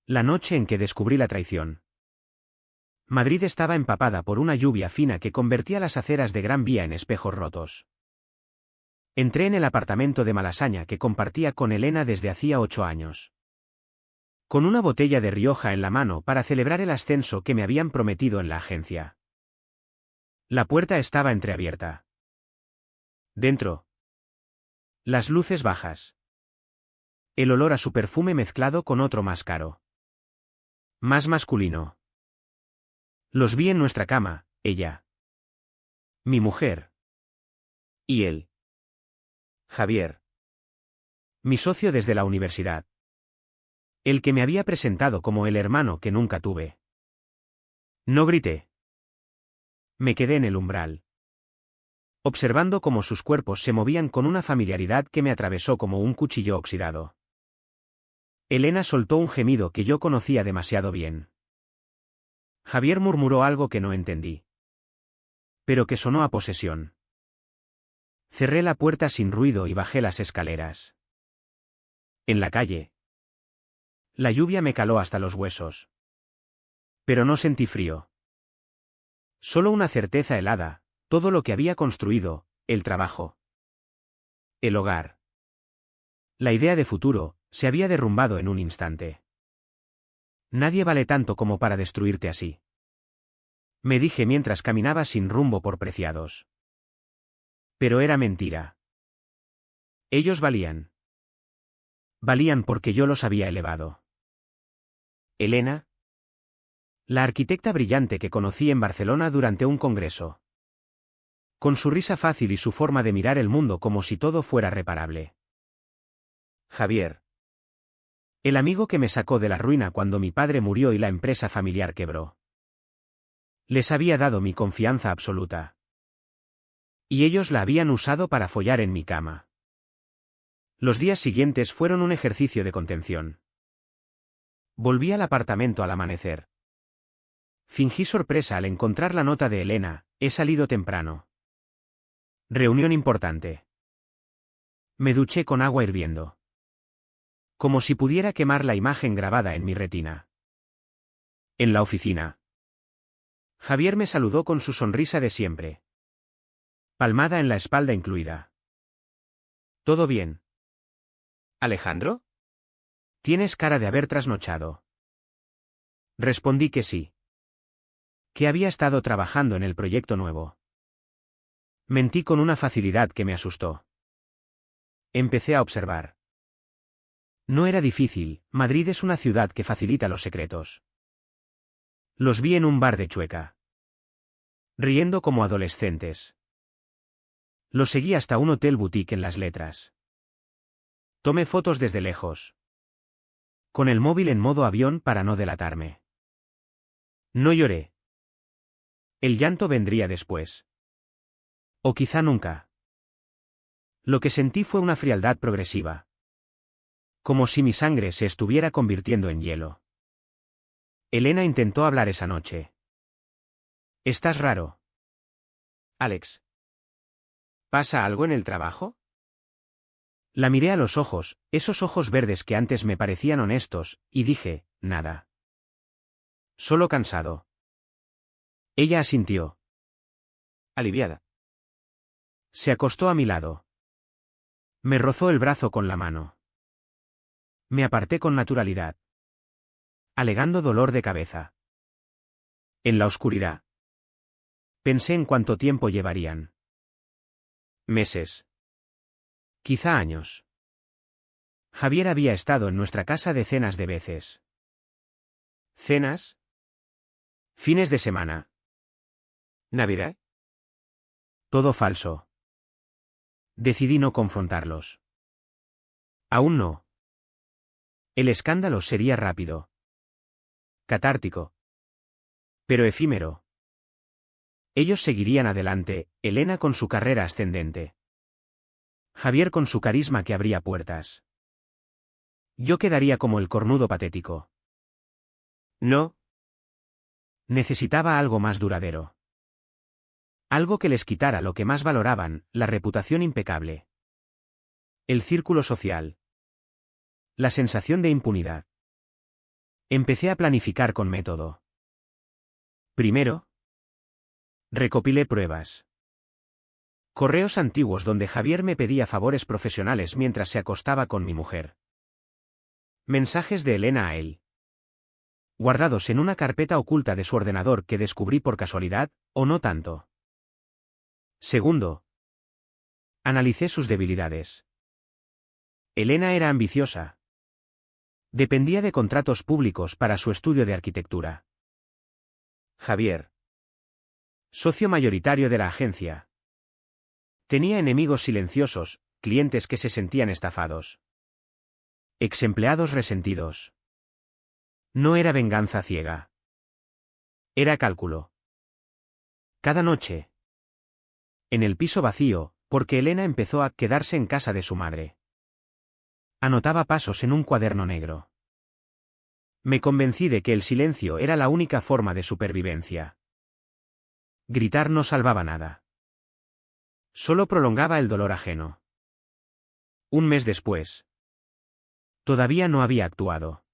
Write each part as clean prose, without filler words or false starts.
La noche en que descubrí la traición. Madrid estaba empapada por una lluvia fina que convertía las aceras de Gran Vía en espejos rotos. Entré en el apartamento de Malasaña que compartía con Elena desde hacía 8 años. Con una botella de Rioja en la mano para celebrar el ascenso que me habían prometido en la agencia. La puerta estaba entreabierta. Dentro. Las luces bajas. El olor a su perfume mezclado con otro más caro. Más masculino. Los vi en nuestra cama, ella. Mi mujer. Y él. Javier. Mi socio desde la universidad. El que me había presentado como el hermano que nunca tuve. No grité. Me quedé en el umbral. Observando cómo sus cuerpos se movían con una familiaridad que me atravesó como un cuchillo oxidado. Elena soltó un gemido que yo conocía demasiado bien. Javier murmuró algo que no entendí. Pero que sonó a posesión. Cerré la puerta sin ruido y bajé las escaleras. En la calle. La lluvia me caló hasta los huesos. Pero no sentí frío. Solo una certeza helada, todo lo que había construido, el trabajo. El hogar. La idea de futuro, se había derrumbado en un instante. Nadie vale tanto como para destruirte así. Me dije mientras caminaba sin rumbo por Preciados. Pero era mentira. Ellos valían. Valían porque yo los había elevado. Elena. La arquitecta brillante que conocí en Barcelona durante un congreso. Con su risa fácil y su forma de mirar el mundo como si todo fuera reparable. Javier. El amigo que me sacó de la ruina cuando mi padre murió y la empresa familiar quebró. Les había dado mi confianza absoluta. Y ellos la habían usado para follar en mi cama. Los días siguientes fueron un ejercicio de contención. Volví al apartamento al amanecer. Fingí sorpresa al encontrar la nota de Elena, he salido temprano. Reunión importante. Me duché con agua hirviendo. Como si pudiera quemar la imagen grabada en mi retina. En la oficina. Javier me saludó con su sonrisa de siempre. Palmada en la espalda incluida. ¿Todo bien? ¿Alejandro? Tienes cara de haber trasnochado. Respondí que sí. Que había estado trabajando en el proyecto nuevo. Mentí con una facilidad que me asustó. Empecé a observar. No era difícil, Madrid es una ciudad que facilita los secretos. Los vi en un bar de Chueca. Riendo como adolescentes. Los seguí hasta un hotel boutique en Las Letras. Tomé fotos desde lejos. Con el móvil en modo avión para no delatarme. No lloré. El llanto vendría después. O quizá nunca. Lo que sentí fue una frialdad progresiva. Como si mi sangre se estuviera convirtiendo en hielo. Elena intentó hablar esa noche. ¿Estás raro? Alex. ¿Pasa algo en el trabajo? La miré a los ojos, esos ojos verdes que antes me parecían honestos, y dije, nada. Solo cansado. Ella asintió. Aliviada. Se acostó a mi lado. Me rozó el brazo con la mano. Me aparté con naturalidad. Alegando dolor de cabeza. En la oscuridad. Pensé en cuánto tiempo llevarían. Meses. Quizá años. Javier había estado en nuestra casa decenas de veces. ¿Cenas? ¿Fines de semana? ¿Navidad? Todo falso. Decidí no confrontarlos. Aún no. El escándalo sería rápido. Catártico. Pero efímero. Ellos seguirían adelante, Elena con su carrera ascendente. Javier con su carisma que abría puertas. Yo quedaría como el cornudo patético. No. Necesitaba algo más duradero. Algo que les quitara lo que más valoraban, la reputación impecable. El círculo social. La sensación de impunidad. Empecé a planificar con método. Primero, recopilé pruebas. Correos antiguos donde Javier me pedía favores profesionales mientras se acostaba con mi mujer. Mensajes de Elena a él. Guardados en una carpeta oculta de su ordenador que descubrí por casualidad, o no tanto. Segundo, analicé sus debilidades. Elena era ambiciosa. Dependía de contratos públicos para su estudio de arquitectura. Javier, socio mayoritario de la agencia, tenía enemigos silenciosos, clientes que se sentían estafados. Exempleados resentidos. No era venganza ciega. Era cálculo. Cada noche. En el piso vacío, porque Elena empezó a quedarse en casa de su madre. Anotaba pasos en un cuaderno negro. Me convencí de que el silencio era la única forma de supervivencia. Gritar no salvaba nada. Solo prolongaba el dolor ajeno. Un mes después. Todavía no había actuado.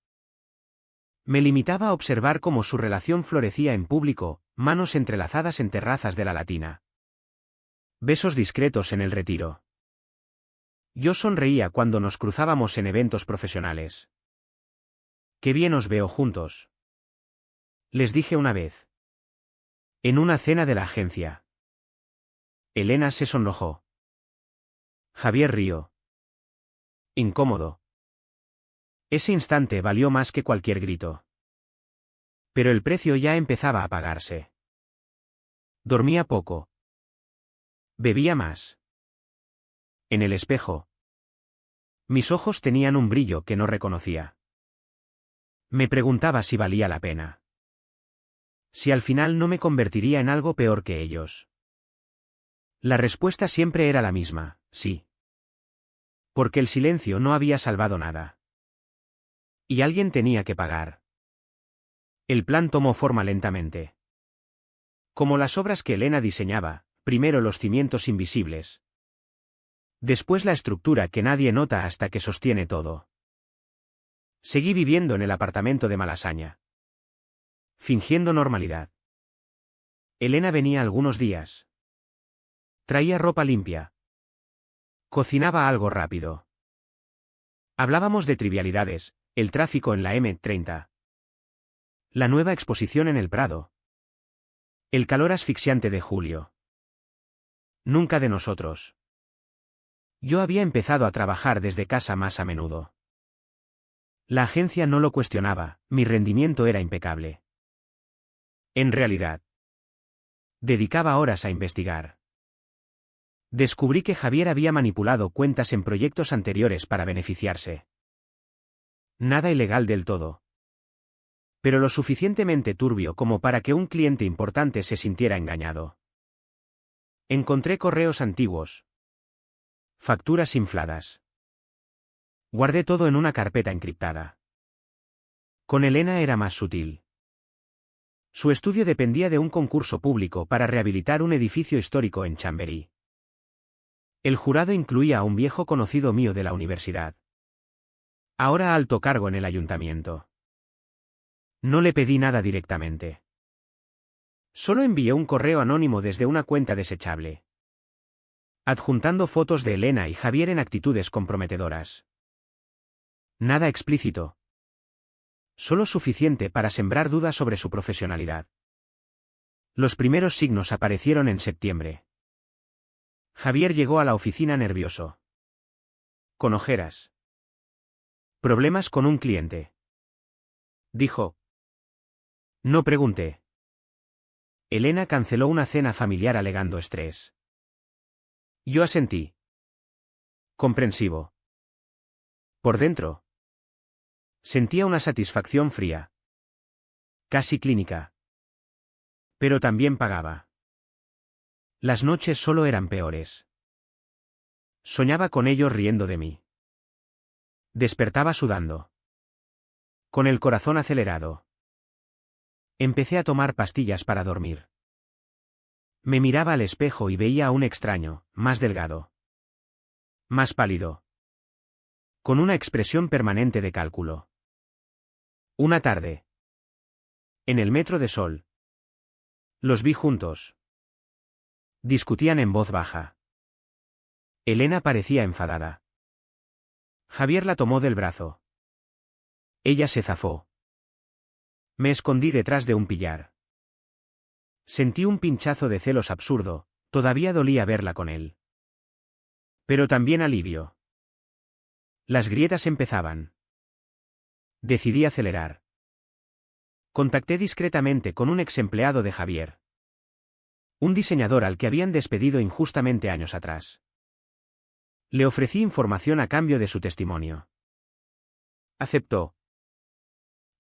Me limitaba a observar cómo su relación florecía en público, manos entrelazadas en terrazas de la Latina. Besos discretos en el retiro. Yo sonreía cuando nos cruzábamos en eventos profesionales. «Qué bien os veo juntos», les dije una vez. En una cena de la agencia. Elena se sonrojó. Javier rió. Incómodo. Ese instante valió más que cualquier grito. Pero el precio ya empezaba a pagarse. Dormía poco. Bebía más. En el espejo. Mis ojos tenían un brillo que no reconocía. Me preguntaba si valía la pena. Si al final no me convertiría en algo peor que ellos. La respuesta siempre era la misma, sí. Porque el silencio no había salvado nada. Y alguien tenía que pagar. El plan tomó forma lentamente. Como las obras que Elena diseñaba, primero los cimientos invisibles. Después la estructura que nadie nota hasta que sostiene todo. Seguí viviendo en el apartamento de Malasaña. Fingiendo normalidad. Elena venía algunos días. Traía ropa limpia. Cocinaba algo rápido. Hablábamos de trivialidades, el tráfico en la M30. La nueva exposición en el Prado. El calor asfixiante de julio. Nunca de nosotros. Yo había empezado a trabajar desde casa más a menudo. La agencia no lo cuestionaba, mi rendimiento era impecable. En realidad, dedicaba horas a investigar. Descubrí que Javier había manipulado cuentas en proyectos anteriores para beneficiarse. Nada ilegal del todo. Pero lo suficientemente turbio como para que un cliente importante se sintiera engañado. Encontré correos antiguos. Facturas infladas. Guardé todo en una carpeta encriptada. Con Elena era más sutil. Su estudio dependía de un concurso público para rehabilitar un edificio histórico en Chamberí. El jurado incluía a un viejo conocido mío de la universidad. Ahora alto cargo en el ayuntamiento. No le pedí nada directamente. Solo envié un correo anónimo desde una cuenta desechable. Adjuntando fotos de Elena y Javier en actitudes comprometedoras. Nada explícito. Solo suficiente para sembrar dudas sobre su profesionalidad. Los primeros signos aparecieron en septiembre. Javier llegó a la oficina nervioso. Con ojeras. Problemas con un cliente. Dijo. No pregunté. Elena canceló una cena familiar alegando estrés. Yo asentí. Comprensivo. Por dentro. Sentía una satisfacción fría. Casi clínica. Pero también pagaba. Las noches solo eran peores. Soñaba con ellos riendo de mí. Despertaba sudando. Con el corazón acelerado. Empecé a tomar pastillas para dormir. Me miraba al espejo y veía a un extraño, más delgado. Más pálido. Con una expresión permanente de cálculo. Una tarde. En el metro de Sol. Los vi juntos. Discutían en voz baja. Elena parecía enfadada. Javier la tomó del brazo. Ella se zafó. Me escondí detrás de un pillar. Sentí un pinchazo de celos absurdo, todavía dolía verla con él. Pero también alivio. Las grietas empezaban. Decidí acelerar. Contacté discretamente con un ex empleado de Javier. Un diseñador al que habían despedido injustamente años atrás. Le ofrecí información a cambio de su testimonio. Aceptó.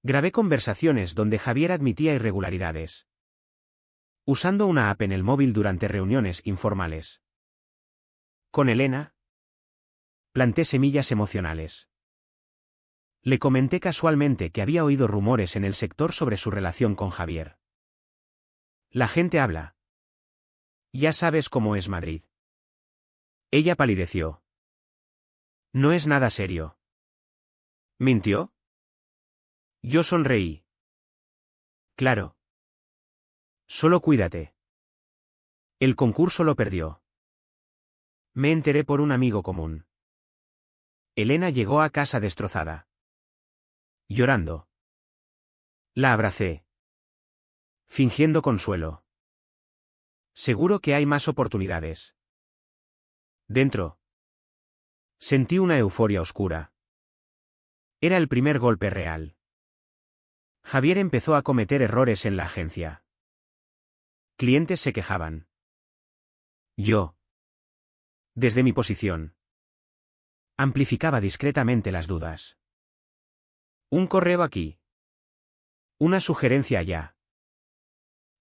Grabé conversaciones donde Javier admitía irregularidades. Usando una app en el móvil durante reuniones informales. Con Elena, planté semillas emocionales. Le comenté casualmente que había oído rumores en el sector sobre su relación con Javier. La gente habla. Ya sabes cómo es Madrid. Ella palideció. No es nada serio. ¿Mintió? Yo sonreí. Claro. Solo cuídate. El concurso lo perdió. Me enteré por un amigo común. Elena llegó a casa destrozada. Llorando. La abracé. Fingiendo consuelo. Seguro que hay más oportunidades. Dentro. Sentí una euforia oscura. Era el primer golpe real. Javier empezó a cometer errores en la agencia. Clientes se quejaban. Yo. Desde mi posición. Amplificaba discretamente las dudas. Un correo aquí. Una sugerencia allá.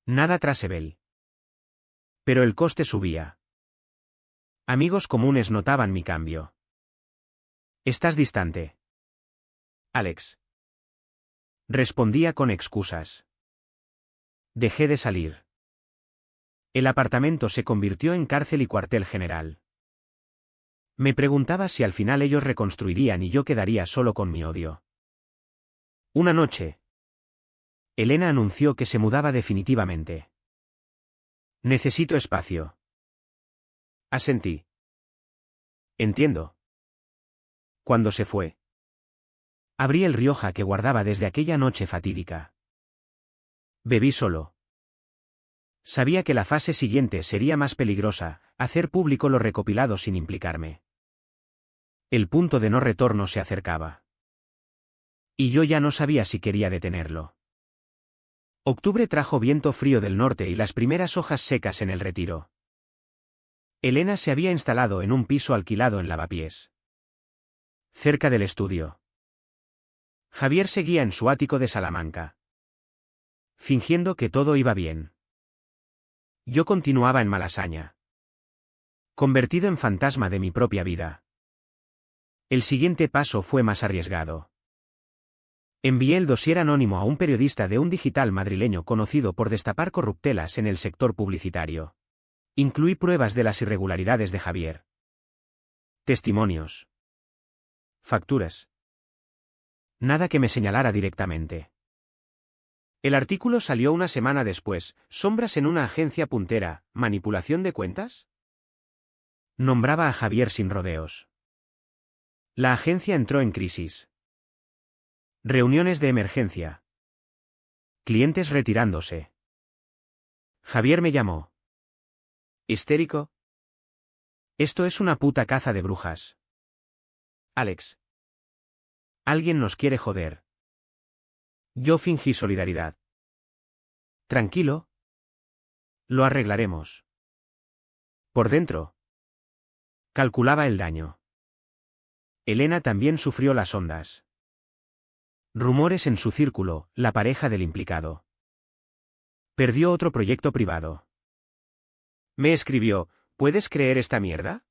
Nada trasebel. Pero el coste subía. Amigos comunes notaban mi cambio. Estás distante. Alex. Respondía con excusas. Dejé de salir. El apartamento se convirtió en cárcel y cuartel general. Me preguntaba si al final ellos reconstruirían y yo quedaría solo con mi odio. Una noche. Elena anunció que se mudaba definitivamente. Necesito espacio. Asentí. Entiendo. Cuando se fue. Abrí el Rioja que guardaba desde aquella noche fatídica. Bebí solo. Sabía que la fase siguiente sería más peligrosa, hacer público lo recopilado sin implicarme. El punto de no retorno se acercaba. Y yo ya no sabía si quería detenerlo. Octubre trajo viento frío del norte y las primeras hojas secas en el retiro. Elena se había instalado en un piso alquilado en Lavapiés. Cerca del estudio. Javier seguía en su ático de Salamanca. Fingiendo que todo iba bien. Yo continuaba en Malasaña. Convertido en fantasma de mi propia vida. El siguiente paso fue más arriesgado. Envié el dossier anónimo a un periodista de un digital madrileño conocido por destapar corruptelas en el sector publicitario. Incluí pruebas de las irregularidades de Javier. Testimonios. Facturas. Nada que me señalara directamente. El artículo salió una semana después. ¿Sombras en una agencia puntera? ¿Manipulación de cuentas? Nombraba a Javier sin rodeos. La agencia entró en crisis. Reuniones de emergencia. Clientes retirándose. Javier me llamó. ¿Histérico? Esto es una puta caza de brujas. Alex. Alguien nos quiere joder. Yo fingí solidaridad. Tranquilo. Lo arreglaremos. Por dentro. Calculaba el daño. Elena también sufrió las ondas. Rumores en su círculo, la pareja del implicado. Perdió otro proyecto privado. Me escribió, ¿puedes creer esta mierda?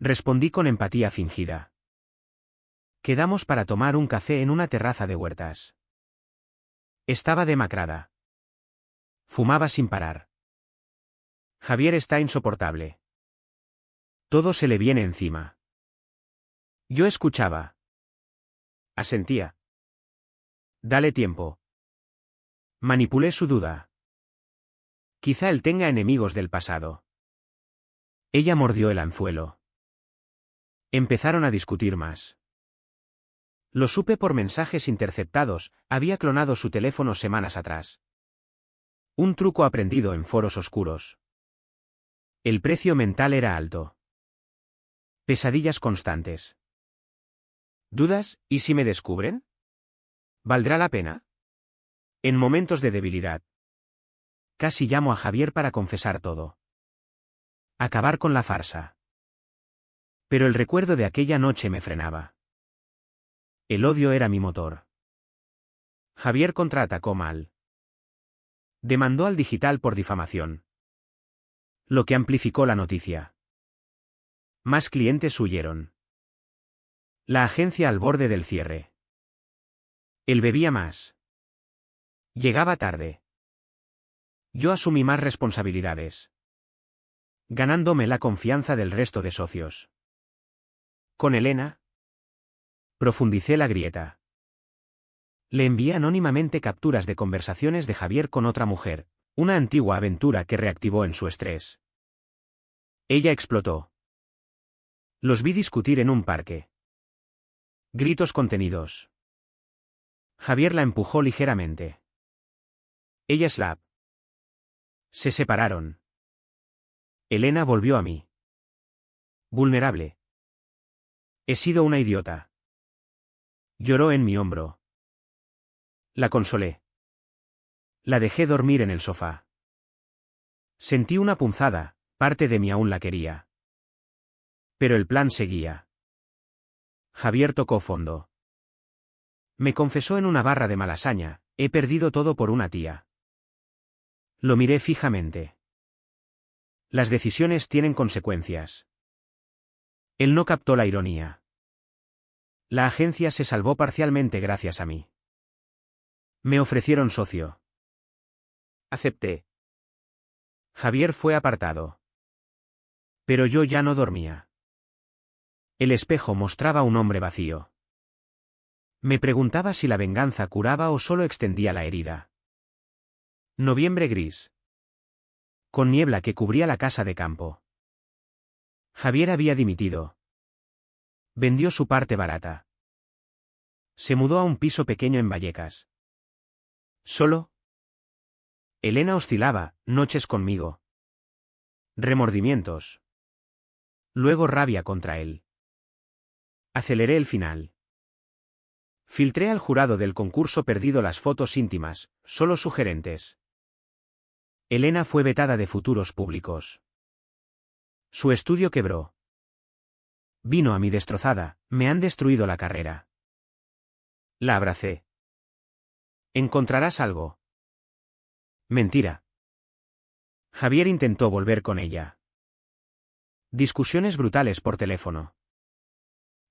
Respondí con empatía fingida. Quedamos para tomar un café en una terraza de Huertas. Estaba demacrada. Fumaba sin parar. Javier está insoportable. Todo se le viene encima. Yo escuchaba. Asentía. Dale tiempo. Manipulé su duda. Quizá él tenga enemigos del pasado. Ella mordió el anzuelo. Empezaron a discutir más. Lo supe por mensajes interceptados, había clonado su teléfono semanas atrás. Un truco aprendido en foros oscuros. El precio mental era alto. Pesadillas constantes. ¿Dudas? ¿Y si me descubren? ¿Valdrá la pena? En momentos de debilidad. Casi llamo a Javier para confesar todo. Acabar con la farsa. Pero el recuerdo de aquella noche me frenaba. El odio era mi motor. Javier contraatacó mal. Demandó al digital por difamación. Lo que amplificó la noticia. Más clientes huyeron. La agencia al borde del cierre. Él bebía más. Llegaba tarde. Yo asumí más responsabilidades. Ganándome la confianza del resto de socios. Con Elena, profundicé la grieta. Le envié anónimamente capturas de conversaciones de Javier con otra mujer, una antigua aventura que reactivó en su estrés. Ella explotó. Los vi discutir en un parque. Gritos contenidos. Javier la empujó ligeramente. Ella slap. Se separaron. Elena volvió a mí. Vulnerable. He sido una idiota. Lloró en mi hombro. La consolé. La dejé dormir en el sofá. Sentí una punzada, parte de mí aún la quería. Pero el plan seguía. Javier tocó fondo. Me confesó en una barra de Malasaña, he perdido todo por una tía. Lo miré fijamente. Las decisiones tienen consecuencias. Él no captó la ironía. La agencia se salvó parcialmente gracias a mí. Me ofrecieron socio. Acepté. Javier fue apartado. Pero yo ya no dormía. El espejo mostraba un hombre vacío. Me preguntaba si la venganza curaba o solo extendía la herida. Noviembre gris. Con niebla que cubría la casa de campo. Javier había dimitido. Vendió su parte barata. Se mudó a un piso pequeño en Vallecas. ¿Solo? Elena oscilaba, noches conmigo. Remordimientos. Luego rabia contra él. Aceleré el final. Filtré al jurado del concurso perdido las fotos íntimas, solo sugerentes. Elena fue vetada de futuros públicos. Su estudio quebró. Vino a mi destrozada, me han destruido la carrera. La abracé. ¿Encontrarás algo? Mentira. Javier intentó volver con ella. Discusiones brutales por teléfono.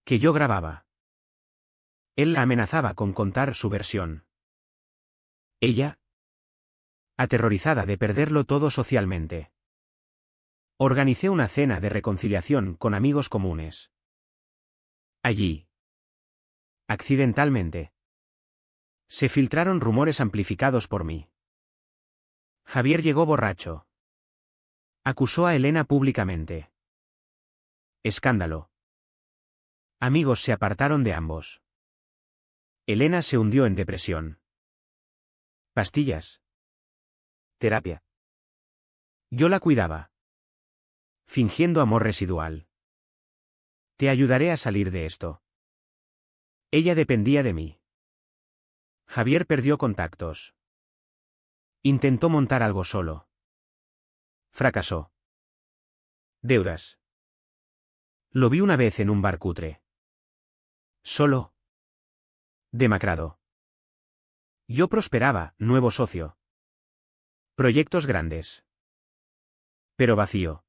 Que yo grababa. Él la amenazaba con contar su versión. Ella, aterrorizada de perderlo todo socialmente. Organicé una cena de reconciliación con amigos comunes. Allí. Accidentalmente. Se filtraron rumores amplificados por mí. Javier llegó borracho. Acusó a Elena públicamente. Escándalo. Amigos se apartaron de ambos. Elena se hundió en depresión. Pastillas. Terapia. Yo la cuidaba. Fingiendo amor residual. Te ayudaré a salir de esto. Ella dependía de mí. Javier perdió contactos. Intentó montar algo solo. Fracasó. Deudas. Lo vi una vez en un bar cutre. Solo. Demacrado. Yo prosperaba, nuevo socio. Proyectos grandes. Pero vacío.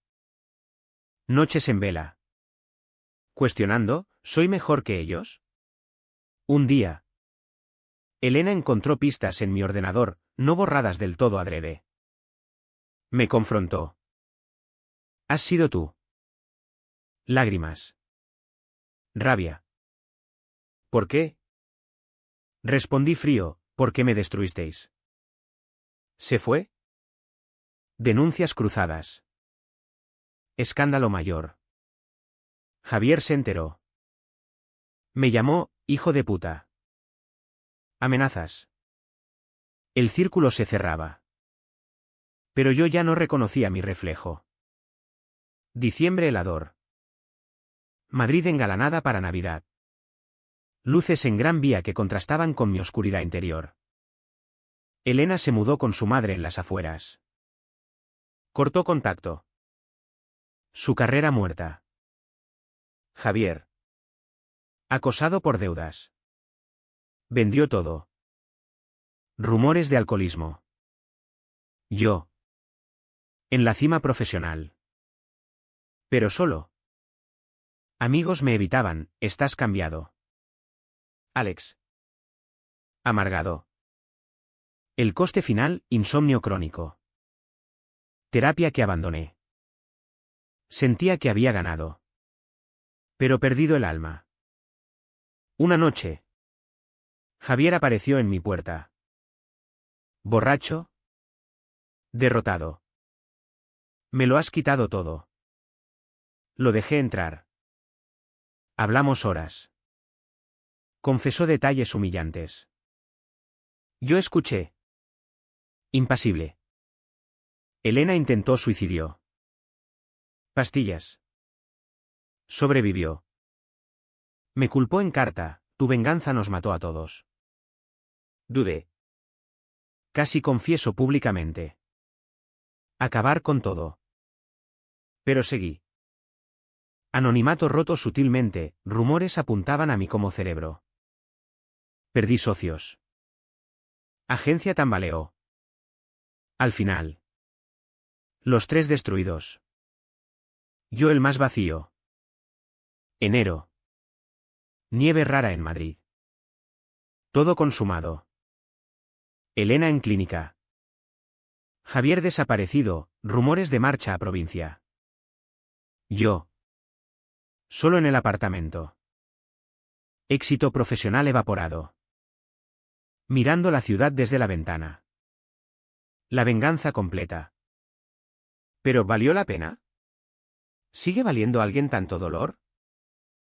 Noches en vela. Cuestionando, ¿soy mejor que ellos? Un día. Elena encontró pistas en mi ordenador, no borradas del todo adrede. Me confrontó. ¿Has sido tú? Lágrimas. Rabia. ¿Por qué? Respondí frío, ¿por qué me destruisteis? ¿Se fue? Denuncias cruzadas. Escándalo mayor. Javier se enteró. Me llamó, hijo de puta. Amenazas. El círculo se cerraba. Pero yo ya no reconocía mi reflejo. Diciembre helador. Madrid engalanada para Navidad. Luces en Gran Vía que contrastaban con mi oscuridad interior. Elena se mudó con su madre en las afueras. Cortó contacto. Su carrera muerta. Javier. Acosado por deudas. Vendió todo. Rumores de alcoholismo. Yo. En la cima profesional. Pero solo. Amigos me evitaban, estás cambiado. Alex. Amargado. El coste final, insomnio crónico. Terapia que abandoné. Sentía que había ganado. Pero perdido el alma. Una noche. Javier apareció en mi puerta. Borracho. Derrotado. Me lo has quitado todo. Lo dejé entrar. Hablamos horas. Confesó detalles humillantes. Yo escuché. Impasible. Elena intentó suicidio. Pastillas. Sobrevivió. Me culpó en carta, tu venganza nos mató a todos. Dudé. Casi confieso públicamente. Acabar con todo. Pero seguí. Anonimato roto sutilmente, rumores apuntaban a mí como cerebro. Perdí socios. Agencia tambaleó. Al final. Los tres destruidos. Yo el más vacío. Enero. Nieve rara en Madrid. Todo consumado. Elena en clínica. Javier desaparecido, rumores de marcha a provincia. Yo. Solo en el apartamento. Éxito profesional evaporado. Mirando la ciudad desde la ventana. La venganza completa. ¿Pero valió la pena? ¿Sigue valiendo a alguien tanto dolor?